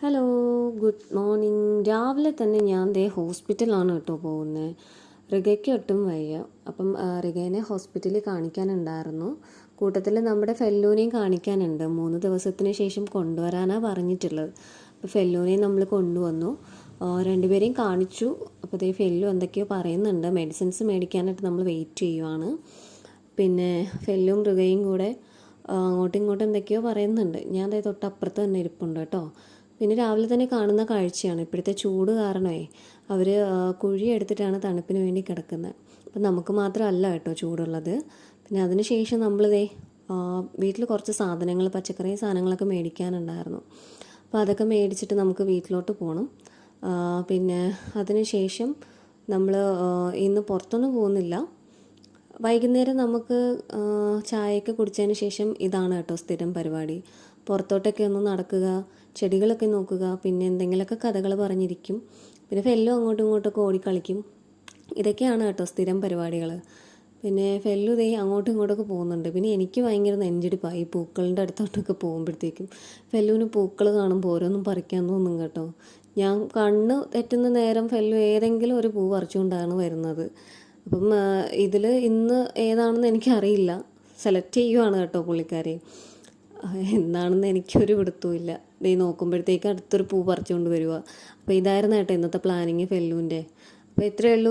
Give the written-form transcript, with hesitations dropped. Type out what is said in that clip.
Hello, good morning. രാവിലെ തന്നെ ഞാൻ ഹോസ്പിറ്റലാണ് കേട്ടോ പോകുന്നത്. റിഗയ്ക്ക് ഒട്ടും വയ്യ. അപ്പം റിഗേനെ ഹോസ്പിറ്റലിൽ കാണിക്കാനുണ്ടായിരുന്നു. കൂട്ടത്തിൽ നമ്മുടെ ഫെല്ലൂനെയും കാണിക്കാനുണ്ട്. 3 ദിവസത്തിന് ശേഷം കൊണ്ടുവരാനാണ് പറഞ്ഞിട്ടുള്ളത്. അപ്പോൾ ഫെല്ലൂനെയും നമ്മൾ കൊണ്ടുവന്നു. രണ്ടുപേരെയും കാണിച്ചു. അപ്പോൾ ഫെല്ലു എന്തൊക്കെയോ പറയുന്നുണ്ട്. മെഡിസിൻസ് മേടിക്കാനായിട്ട് നമ്മൾ വെയിറ്റ് ചെയ്യുവാണ്. പിന്നെ ഫെല്ലും റിഗയും കൂടെ അങ്ങോട്ടും ഇങ്ങോട്ടും എന്തൊക്കെയോ പറയുന്നുണ്ട്. ഞാൻ തൊട്ടപ്പുറത്ത് തന്നെ ഇരിപ്പുണ്ട് കേട്ടോ. പിന്നെ രാവിലെ തന്നെ കാണുന്ന കാഴ്ചയാണ്. ഇപ്പോഴത്തെ ചൂട് കാരണമേ അവർ കുഴി എടുത്തിട്ടാണ് തണുപ്പിന് വേണ്ടി കിടക്കുന്നത്. അപ്പം നമുക്ക് മാത്രമല്ല കേട്ടോ ചൂടുള്ളത്. പിന്നെ അതിന് ശേഷം നമ്മൾ വീട്ടിൽ കുറച്ച് സാധനങ്ങൾ, പച്ചക്കറി സാധനങ്ങളൊക്കെ മേടിക്കാനുണ്ടായിരുന്നു. അപ്പോൾ അതൊക്കെ മേടിച്ചിട്ട് നമുക്ക് വീട്ടിലോട്ട് പോകണം. പിന്നെ അതിന് ശേഷം നമ്മൾ ഇന്ന് പുറത്തൊന്നും പോകുന്നില്ല. വൈകുന്നേരം നമുക്ക് ചായയൊക്കെ കുടിച്ചതിന് ശേഷം ഇതാണ് കേട്ടോ സ്ഥിരം പരിപാടി. പുറത്തോട്ടൊക്കെ ഒന്ന് നടക്കുക, ചെടികളൊക്കെ നോക്കുക, പിന്നെ എന്തെങ്കിലുമൊക്കെ കഥകൾ പറഞ്ഞിരിക്കും. പിന്നെ ഫെല്ലു അങ്ങോട്ടും ഇങ്ങോട്ടൊക്കെ ഓടിക്കളിക്കും. ഇതൊക്കെയാണ് കേട്ടോ സ്ഥിരം പരിപാടികൾ. പിന്നെ ഫെല്ലു അങ്ങോട്ടും ഇങ്ങോട്ടൊക്കെ പോകുന്നുണ്ട്. പിന്നെ എനിക്ക് ഭയങ്കര നെഞ്ചിടിപ്പായി പൂക്കളുടെ അടുത്തോട്ടൊക്കെ പോകുമ്പോഴത്തേക്കും. ഫെല്ലുവിന് പൂക്കൾ കാണുമ്പോൾ ഓരോന്നും പറിക്കാൻ തോന്നും കേട്ടോ. ഞാൻ കണ്ണ് തെറ്റുന്ന നേരം ഫെല്ലു ഏതെങ്കിലും ഒരു പൂ പറിച്ചുകൊണ്ടാണ് വരുന്നത്. അപ്പം ഇതിൽ ഇന്ന് ഏതാണെന്ന് എനിക്കറിയില്ല. സെലക്ട് ചെയ്യുവാണ് കേട്ടോ പുള്ളിക്കാരി. എന്താണെന്ന് എനിക്കൊരു പിടുത്തവുമില്ല. നോക്കുമ്പോഴത്തേക്ക് അടുത്തൊരു പൂ പറിച്ചുകൊണ്ട് വരിക. അപ്പോൾ ഇതായിരുന്നു കേട്ടോ ഇന്നത്തെ പ്ലാനിങ് ഫെല്ലുവിൻ്റെ. അപ്പോൾ ഇത്രയേ ഉള്ളൂ.